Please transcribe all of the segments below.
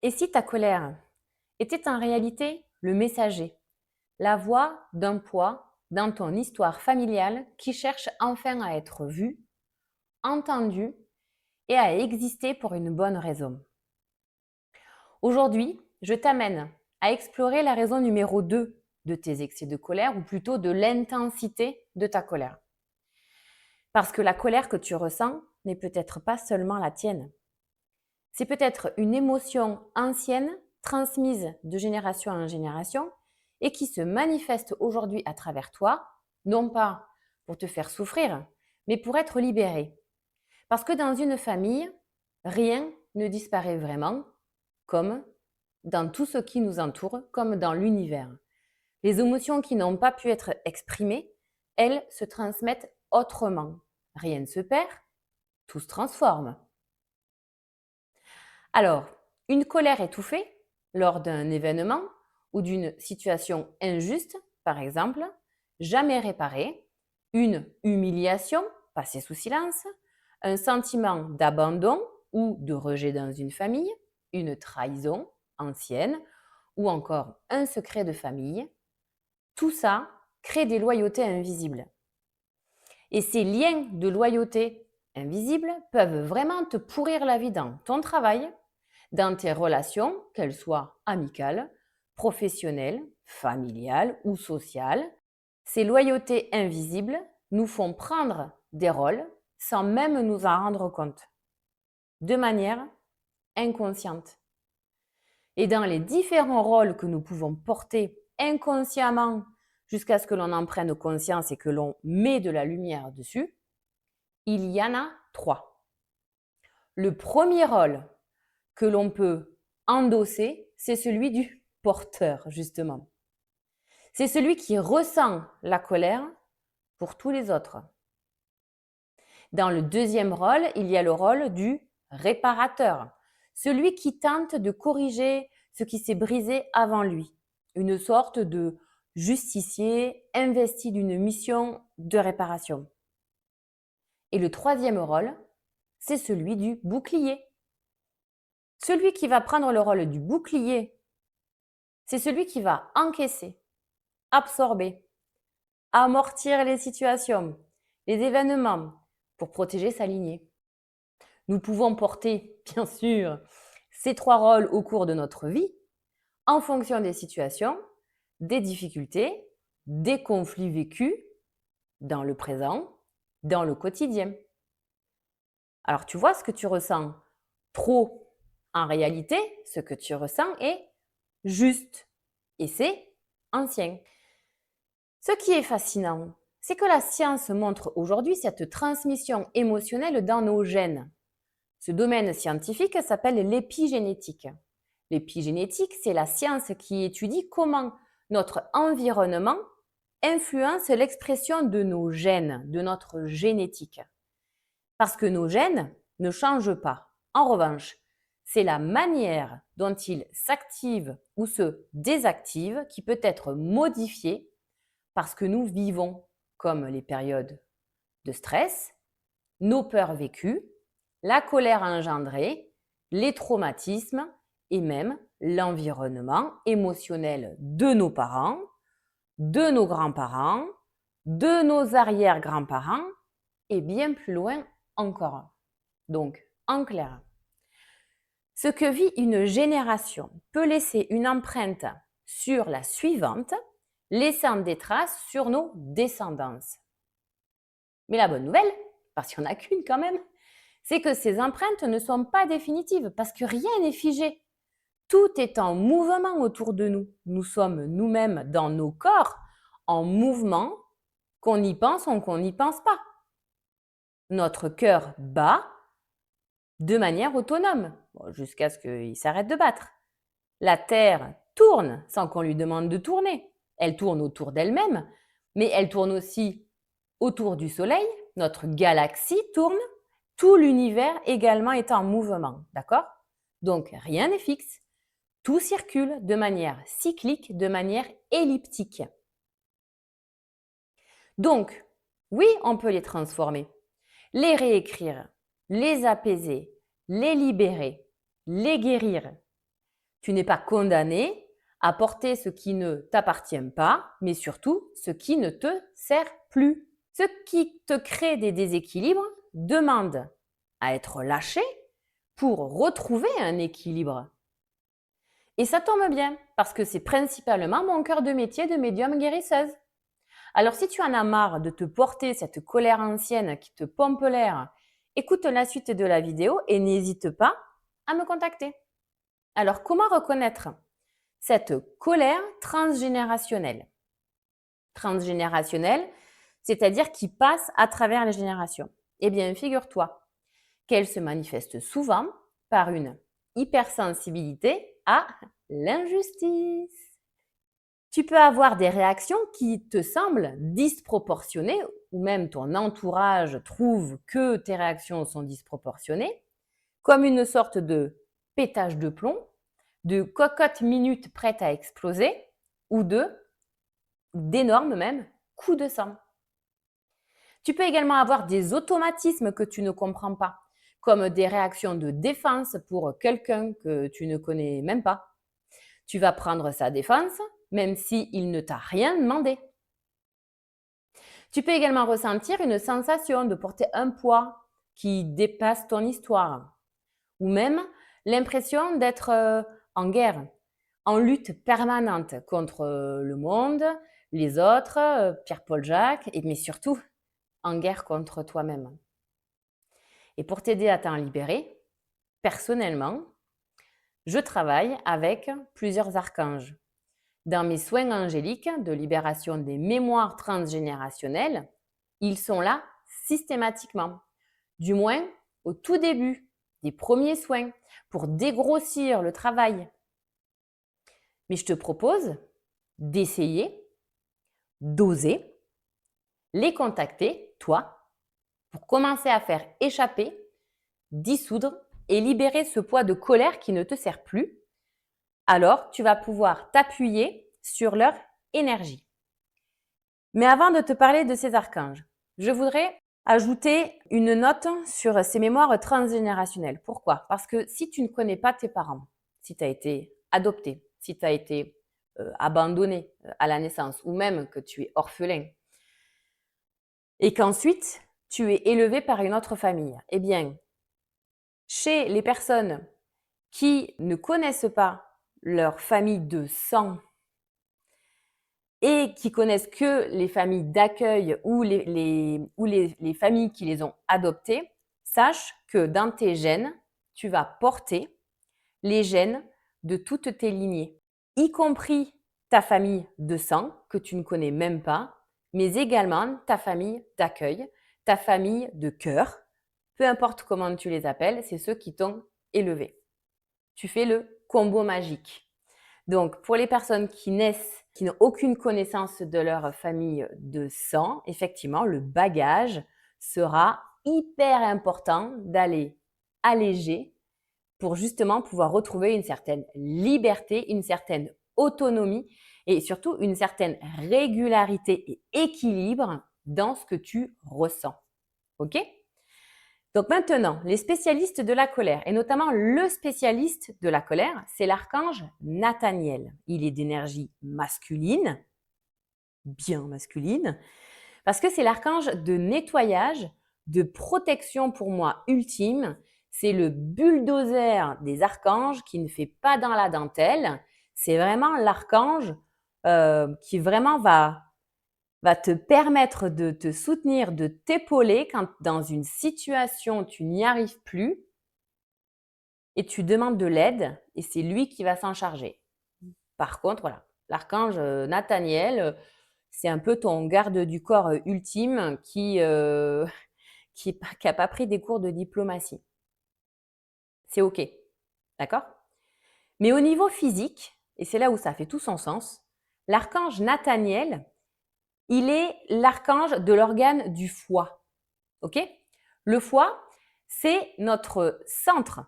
Et si ta colère était en réalité le messager, la voix d'un poids dans ton histoire familiale qui cherche enfin à être vue, entendue et à exister pour une bonne raison. Aujourd'hui, je t'amène à explorer la raison numéro 2 de tes excès de colère, ou plutôt de l'intensité de ta colère. Parce que la colère que tu ressens n'est peut-être pas seulement la tienne. C'est peut-être une émotion ancienne, transmise de génération en génération, et qui se manifeste aujourd'hui à travers toi, non pas pour te faire souffrir, mais pour être libérée. Parce que dans une famille, rien ne disparaît vraiment, comme dans tout ce qui nous entoure, comme dans l'univers. Les émotions qui n'ont pas pu être exprimées, elles se transmettent autrement. Rien ne se perd, tout se transforme. Alors, une colère étouffée lors d'un événement ou d'une situation injuste, par exemple, jamais réparée, une humiliation passée sous silence, un sentiment d'abandon ou de rejet dans une famille, une trahison ancienne ou encore un secret de famille, tout ça crée des loyautés invisibles. Et ces liens de loyauté invisibles peuvent vraiment te pourrir la vie dans ton travail, dans tes relations, qu'elles soient amicales, professionnelles, familiales ou sociales. Ces loyautés invisibles nous font prendre des rôles sans même nous en rendre compte, de manière inconsciente. Et dans les différents rôles que nous pouvons porter inconsciemment jusqu'à ce que l'on en prenne conscience et que l'on met de la lumière dessus, il y en a 3. Le premier rôle que l'on peut endosser, c'est celui du porteur, justement. C'est celui qui ressent la colère pour tous les autres. Dans le deuxième rôle, il y a le rôle du réparateur, celui qui tente de corriger ce qui s'est brisé avant lui, une sorte de justicier investi d'une mission de réparation. Et le troisième rôle, c'est celui du bouclier. Celui qui va prendre le rôle du bouclier, c'est celui qui va encaisser, absorber, amortir les situations, les événements pour protéger sa lignée. Nous pouvons porter, bien sûr, ces 3 rôles au cours de notre vie en fonction des situations, des difficultés, des conflits vécus dans le présent, dans le quotidien. Alors tu vois, ce que tu ressens trop, en réalité, ce que tu ressens est juste et c'est ancien. Ce qui est fascinant, c'est que la science montre aujourd'hui cette transmission émotionnelle dans nos gènes. Ce domaine scientifique s'appelle l'épigénétique. L'épigénétique, c'est la science qui étudie comment notre environnement influence l'expression de nos gènes, de notre génétique. Parce que nos gènes ne changent pas. En revanche, c'est la manière dont ils s'activent ou se désactivent qui peut être modifiée parce que nous vivons, comme les périodes de stress, nos peurs vécues, la colère engendrée, les traumatismes et même l'environnement émotionnel de nos parents, de nos grands-parents, de nos arrière-grands-parents et bien plus loin encore. Donc, en clair, ce que vit une génération peut laisser une empreinte sur la suivante, laissant des traces sur nos descendances. Mais la bonne nouvelle, parce qu'il n'y en a qu'une quand même, c'est que ces empreintes ne sont pas définitives, parce que rien n'est figé. Tout est en mouvement autour de nous. Nous sommes nous-mêmes dans nos corps en mouvement, qu'on y pense ou qu'on n'y pense pas. Notre cœur bat de manière autonome, jusqu'à ce qu'il s'arrête de battre. La Terre tourne sans qu'on lui demande de tourner. Elle tourne autour d'elle-même, mais elle tourne aussi autour du Soleil. Notre galaxie tourne. Tout l'univers également est en mouvement, d'accord? Donc rien n'est fixe. Tout circule de manière cyclique, de manière elliptique. Donc, oui, on peut les transformer, les réécrire, les apaiser, les libérer, les guérir. Tu n'es pas condamné à porter ce qui ne t'appartient pas, mais surtout ce qui ne te sert plus. Ce qui te crée des déséquilibres demande à être lâché pour retrouver un équilibre. Et ça tombe bien, parce que c'est principalement mon cœur de métier de médium guérisseuse. Alors si tu en as marre de te porter cette colère ancienne qui te pompe l'air, écoute la suite de la vidéo et n'hésite pas à me contacter. Alors comment reconnaître cette colère transgénérationnelle? Transgénérationnelle, c'est-à-dire qui passe à travers les générations. Eh bien, figure-toi qu'elle se manifeste souvent par une hypersensibilité à l'injustice. Tu peux avoir des réactions qui te semblent disproportionnées ou même ton entourage trouve que tes réactions sont disproportionnées, comme une sorte de pétage de plomb, de cocotte minute prête à exploser ou d'énormes même coups de sang. Tu peux également avoir des automatismes que tu ne comprends pas, comme des réactions de défense pour quelqu'un que tu ne connais même pas. Tu vas prendre sa défense, même s'il ne t'a rien demandé. Tu peux également ressentir une sensation de porter un poids qui dépasse ton histoire, ou même l'impression d'être en guerre, en lutte permanente contre le monde, les autres, Pierre-Paul Jacques, mais surtout en guerre contre toi-même. Et pour t'aider à t'en libérer, personnellement, je travaille avec plusieurs archanges. Dans mes soins angéliques de libération des mémoires transgénérationnelles, ils sont là systématiquement, du moins au tout début des premiers soins, pour dégrossir le travail. Mais je te propose d'essayer, d'oser, les contacter, toi, pour commencer à faire échapper, dissoudre et libérer ce poids de colère qui ne te sert plus. Alors, tu vas pouvoir t'appuyer sur leur énergie. Mais avant de te parler de ces archanges, je voudrais ajouter une note sur ces mémoires transgénérationnelles. Pourquoi? Parce que si tu ne connais pas tes parents, si tu as été adopté, si tu as été abandonné à la naissance ou même que tu es orphelin et qu'ensuite tu es élevé par une autre famille, eh bien, chez les personnes qui ne connaissent pas leur famille de sang et qui connaissent que les familles d'accueil ou les familles qui les ont adoptés, sache que dans tes gènes, tu vas porter les gènes de toutes tes lignées, y compris ta famille de sang que tu ne connais même pas, mais également ta famille d'accueil, ta famille de cœur, peu importe comment tu les appelles, c'est ceux qui t'ont élevé. Tu fais le combo magique. Donc, pour les personnes qui naissent, qui n'ont aucune connaissance de leur famille de sang, effectivement, le bagage sera hyper important d'aller alléger pour justement pouvoir retrouver une certaine liberté, une certaine autonomie et surtout une certaine régularité et équilibre dans ce que tu ressens. OK? Donc maintenant, les spécialistes de la colère, et notamment le spécialiste de la colère, c'est l'archange Nathaniel. Il est d'énergie masculine, bien masculine, parce que c'est l'archange de nettoyage, de protection pour moi ultime. C'est le bulldozer des archanges qui ne fait pas dans la dentelle. C'est vraiment l'archange qui vraiment va te permettre de te soutenir, de t'épauler quand dans une situation tu n'y arrives plus et tu demandes de l'aide et c'est lui qui va s'en charger. Par contre, voilà, l'archange Nathaniel, c'est un peu ton garde du corps ultime qui n'a pas pris des cours de diplomatie. C'est OK, d'accord? Mais au niveau physique, et c'est là où ça fait tout son sens, l'archange Nathaniel, il est l'archange de l'organe du foie. OK? Le foie, c'est notre centre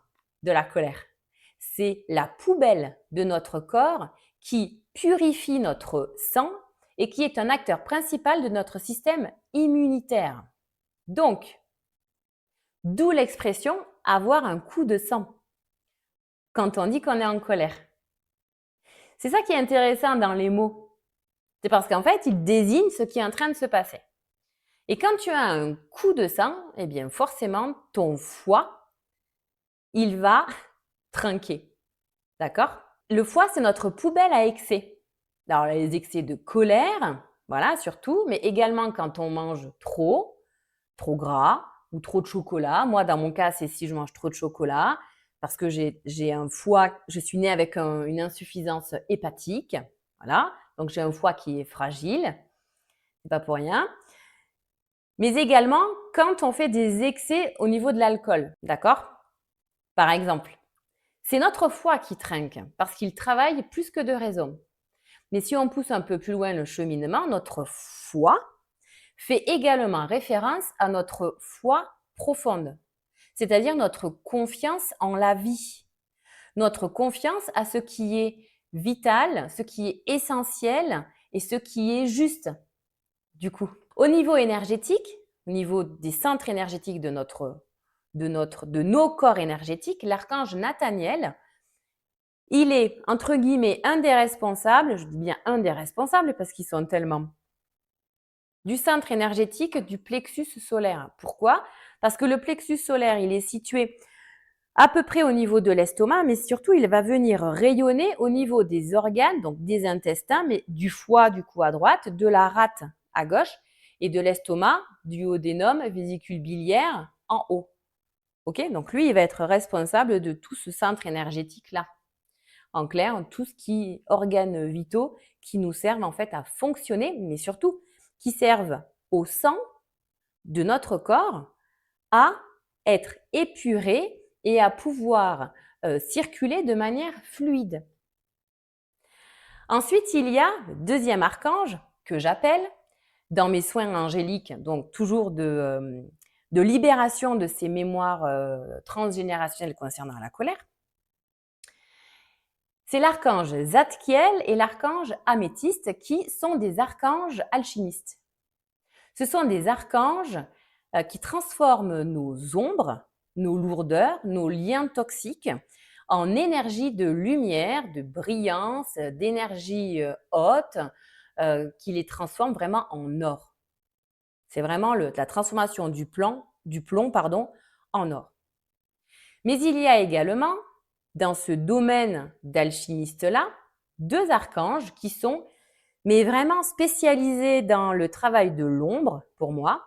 de la colère. C'est la poubelle de notre corps qui purifie notre sang et qui est un acteur principal de notre système immunitaire. Donc, d'où l'expression avoir un coup de sang quand on dit qu'on est en colère. C'est ça qui est intéressant dans les mots. C'est parce qu'en fait, ils désignent ce qui est en train de se passer. Et quand tu as un coup de sang, eh bien forcément, ton foie, il va trinquer. D'accord? Le foie, c'est notre poubelle à excès. Alors, les excès de colère, voilà, surtout, mais également quand on mange trop gras ou trop de chocolat. Moi, dans mon cas, c'est si je mange trop de chocolat parce que j'ai un foie, je suis née avec une insuffisance hépatique. Voilà, donc j'ai un foie qui est fragile, c'est pas pour rien. Mais également quand on fait des excès au niveau de l'alcool, d'accord? Par exemple, c'est notre foie qui trinque parce qu'il travaille plus que de raison. Mais si on pousse un peu plus loin le cheminement, notre foie fait également référence à notre foi profonde, c'est-à-dire notre confiance en la vie, notre confiance à ce qui est vital, ce qui est essentiel et ce qui est juste. Du coup, au niveau énergétique, au niveau des centres énergétiques de nos corps énergétiques, l'archange Nathaniel, il est, entre guillemets, un des responsables, je dis bien un des responsables parce qu'ils sont tellement, du centre énergétique du plexus solaire. Pourquoi? Parce que le plexus solaire, il est situé à peu près au niveau de l'estomac, mais surtout, il va venir rayonner au niveau des organes, donc des intestins, mais du foie, du coup, à droite, de la rate à gauche, et de l'estomac, du duodénum, vésicule biliaire, en haut. Ok? Donc lui, il va être responsable de tout ce centre énergétique-là. En clair, tout ce qui est organes vitaux qui nous servent en fait à fonctionner, mais surtout qui servent au sang de notre corps à être épuré et à pouvoir circuler de manière fluide. Ensuite, il y a le deuxième archange que j'appelle, dans mes soins angéliques, donc toujours de libération de ces mémoires transgénérationnelles concernant la colère. C'est l'archange Zadkiel et l'archange Améthyste qui sont des archanges alchimistes. Ce sont des archanges qui transforment nos ombres, nos lourdeurs, nos liens toxiques en énergie de lumière, de brillance, d'énergie haute, qui les transforme vraiment en or. C'est vraiment la transformation du plomb en or. Mais il y a également, dans ce domaine d'alchimiste-là, deux archanges qui sont mais vraiment spécialisés dans le travail de l'ombre, pour moi,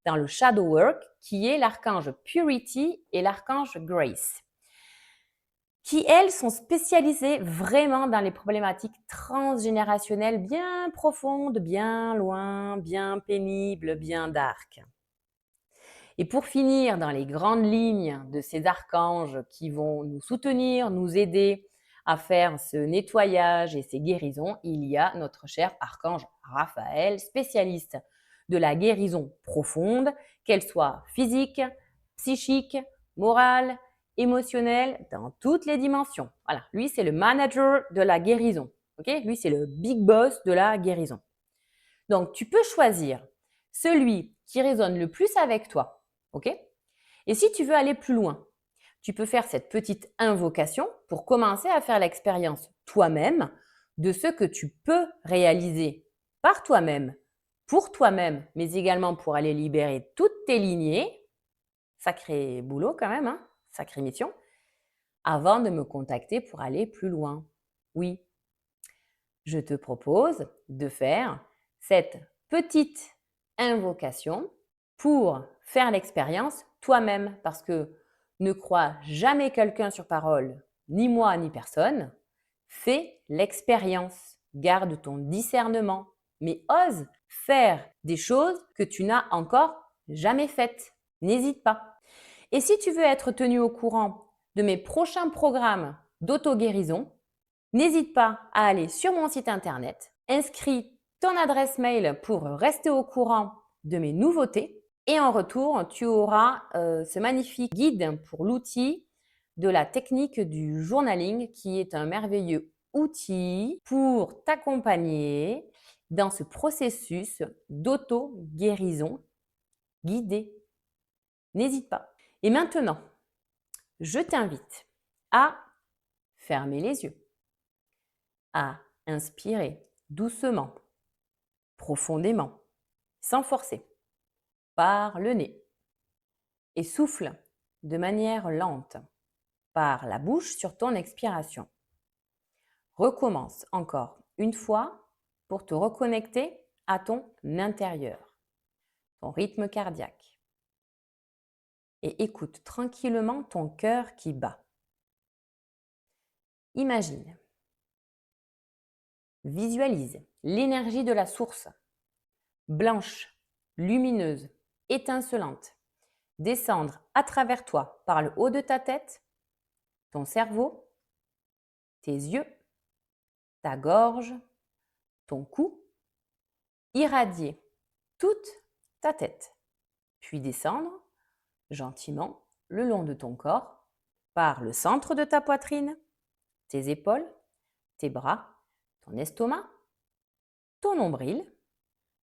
dans le shadow work, qui est l'archange Purity et l'archange Grace, qui, elles, sont spécialisées vraiment dans les problématiques transgénérationnelles bien profondes, bien loin, bien pénibles, bien dark. Et pour finir, dans les grandes lignes de ces archanges qui vont nous soutenir, nous aider à faire ce nettoyage et ces guérisons, il y a notre cher archange Raphaël, spécialiste de la guérison profonde, qu'elle soit physique, psychique, morale, émotionnelle, dans toutes les dimensions. Voilà, lui c'est le manager de la guérison. Okay, lui c'est le big boss de la guérison. Donc tu peux choisir celui qui résonne le plus avec toi. Ok? Et si tu veux aller plus loin, tu peux faire cette petite invocation pour commencer à faire l'expérience toi-même de ce que tu peux réaliser par toi-même, pour toi-même, mais également pour aller libérer toutes tes lignées. Sacré boulot quand même, hein, sacrée mission, avant de me contacter pour aller plus loin. Oui, je te propose de faire cette petite invocation pour faire l'expérience toi-même, parce que ne crois jamais quelqu'un sur parole, ni moi ni personne. Fais l'expérience, garde ton discernement, mais ose faire des choses que tu n'as encore jamais faites. N'hésite pas. Et si tu veux être tenu au courant de mes prochains programmes d'auto-guérison, n'hésite pas à aller sur mon site internet, inscris ton adresse mail pour rester au courant de mes nouveautés et en retour, tu auras ce magnifique guide pour l'outil de la technique du journaling qui est un merveilleux outil pour t'accompagner dans ce processus d'auto-guérison guidée. N'hésite pas. Et maintenant, je t'invite à fermer les yeux. à inspirer doucement, profondément, sans forcer, par le nez. Et souffle de manière lente par la bouche sur ton expiration. Recommence encore une fois pour te reconnecter à ton intérieur, ton rythme cardiaque. Et écoute tranquillement ton cœur qui bat. Imagine, visualise l'énergie de la source, blanche, lumineuse, étincelante, descendre à travers toi par le haut de ta tête, ton cerveau, tes yeux, ta gorge, ton cou, irradier toute ta tête, puis descendre gentiment le long de ton corps, par le centre de ta poitrine, tes épaules, tes bras, ton estomac, ton nombril,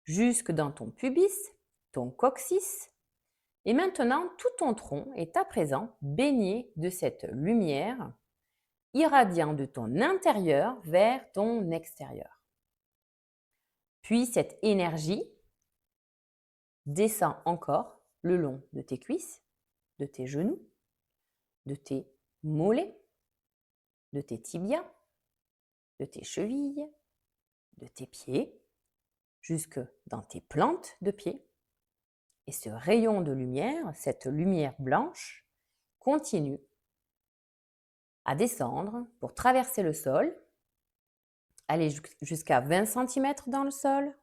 jusque dans ton pubis, ton coccyx, et maintenant tout ton tronc est à présent baigné de cette lumière irradiant de ton intérieur vers ton extérieur. Puis cette énergie descend encore le long de tes cuisses, de tes genoux, de tes mollets, de tes tibias, de tes chevilles, de tes pieds, jusque dans tes plantes de pied. Et ce rayon de lumière, cette lumière blanche, continue à descendre pour traverser le sol, aller jusqu'à 20 cm dans le sol,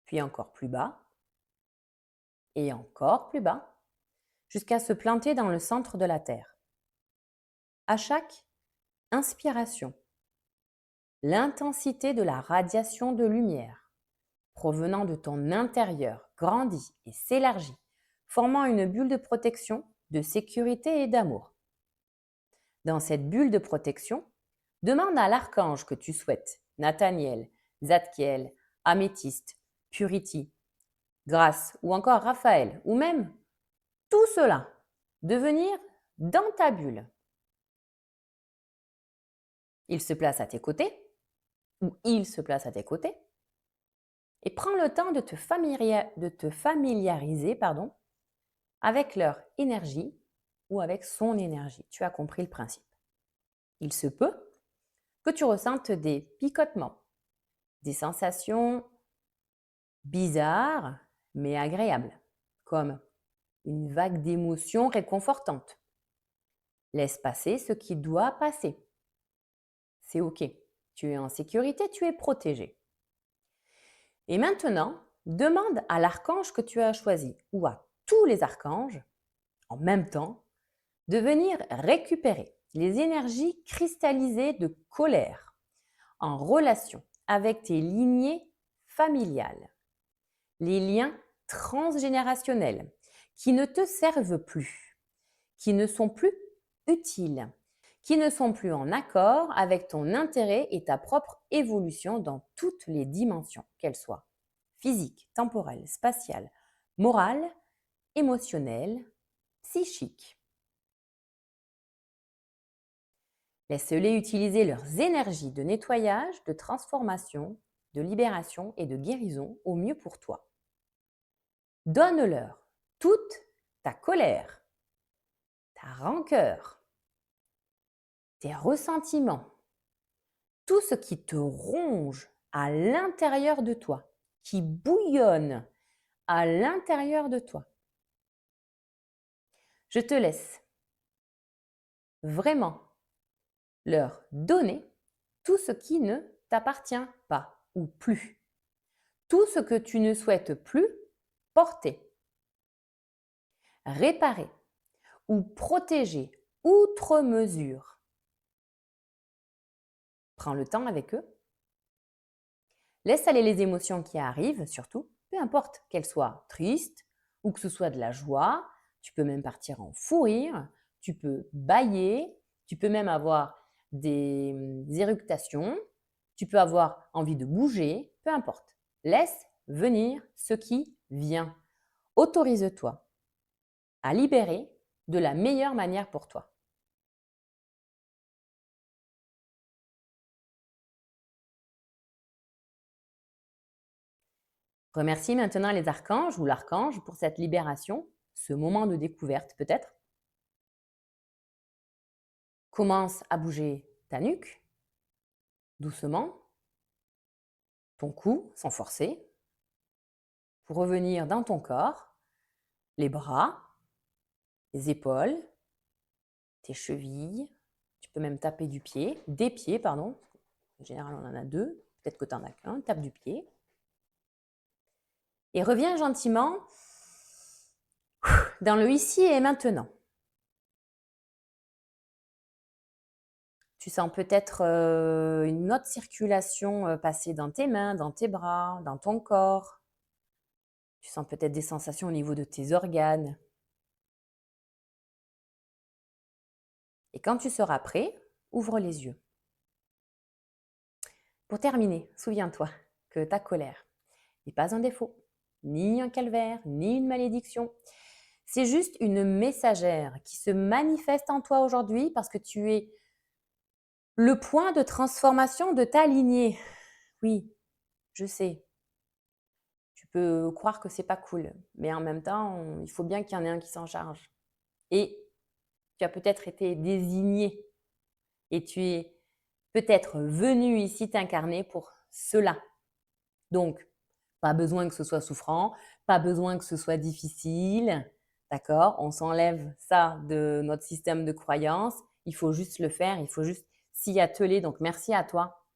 puis encore plus bas, et encore plus bas, jusqu'à se planter dans le centre de la Terre. À chaque inspiration, l'intensité de la radiation de lumière provenant de ton intérieur grandit et s'élargit, formant une bulle de protection, de sécurité et d'amour. Dans cette bulle de protection, demande à l'archange que tu souhaites, Nathaniel, Zadkiel, Améthyste, Purity, Grâce ou encore Raphaël, ou même tout cela, de venir dans ta bulle. Il se place à tes côtés, ou il se place à tes côtés, et prends le temps de te familiariser avec leur énergie ou avec son énergie. Tu as compris le principe. Il se peut que tu ressentes des picotements, des sensations bizarres mais agréables, comme une vague d'émotions réconfortantes. Laisse passer ce qui doit passer. C'est OK. Tu es en sécurité, tu es protégé. Et maintenant, demande à l'archange que tu as choisi ou à tous les archanges, en même temps, de venir récupérer les énergies cristallisées de colère en relation avec tes lignées familiales, les liens transgénérationnels qui ne te servent plus, qui ne sont plus utiles, qui ne sont plus en accord avec ton intérêt et ta propre évolution dans toutes les dimensions, qu'elles soient physiques, temporelles, spatiales, morales, émotionnelles, psychiques. Laisse-les utiliser leurs énergies de nettoyage, de transformation, de libération et de guérison au mieux pour toi. Donne-leur toute ta colère, ta rancœur, tes ressentiments, tout ce qui te ronge à l'intérieur de toi, qui bouillonne à l'intérieur de toi. Je te laisse vraiment leur donner tout ce qui ne t'appartient pas ou plus. Tout ce que tu ne souhaites plus porter, réparer ou protéger outre mesure. Prends le temps avec eux. Laisse aller les émotions qui arrivent, surtout, peu importe qu'elles soient tristes ou que ce soit de la joie. Tu peux même partir en fou rire, tu peux bâiller, tu peux même avoir des éructations, tu peux avoir envie de bouger, peu importe. Laisse venir ce qui vient. Autorise-toi à libérer de la meilleure manière pour toi. Remercie maintenant les archanges ou l'archange pour cette libération, ce moment de découverte peut-être. Commence à bouger ta nuque, doucement, ton cou, sans forcer, pour revenir dans ton corps, les bras, les épaules, tes chevilles. Tu peux même taper des pieds, pardon. En général, on en a deux. Peut-être que tu n'en as qu'un. Tape du pied. Et reviens gentiment dans le ici et maintenant. Tu sens peut-être une autre circulation passer dans tes mains, dans tes bras, dans ton corps. Tu sens peut-être des sensations au niveau de tes organes. Et quand tu seras prêt, ouvre les yeux. Pour terminer, souviens-toi que ta colère n'est pas un défaut, ni un calvaire, ni une malédiction. C'est juste une messagère qui se manifeste en toi aujourd'hui parce que tu es le point de transformation de ta lignée. Oui, je sais. Tu peux croire que c'est pas cool, mais en même temps, il faut bien qu'il y en ait un qui s'en charge. Et tu as peut-être été désigné et tu es peut-être venu ici t'incarner pour cela. Donc, pas besoin que ce soit souffrant, pas besoin que ce soit difficile, d'accord? On s'enlève ça de notre système de croyance. Il faut juste le faire, il faut juste s'y atteler. Donc, merci à toi.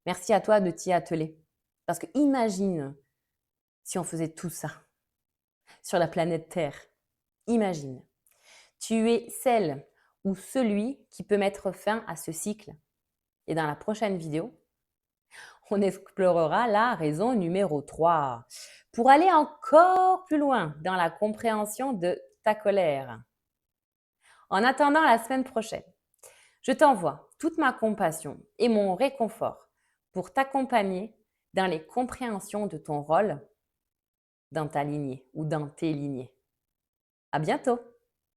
Merci à toi de t'y atteler. Parce que imagine si on faisait tout ça sur la planète Terre. Imagine. Tu es celle ou celui qui peut mettre fin à ce cycle. Et dans la prochaine vidéo, on explorera la raison numéro 3 pour aller encore plus loin dans la compréhension de ta colère. En attendant la semaine prochaine, je t'envoie toute ma compassion et mon réconfort pour t'accompagner dans les compréhensions de ton rôle dans ta lignée ou dans tes lignées. À bientôt!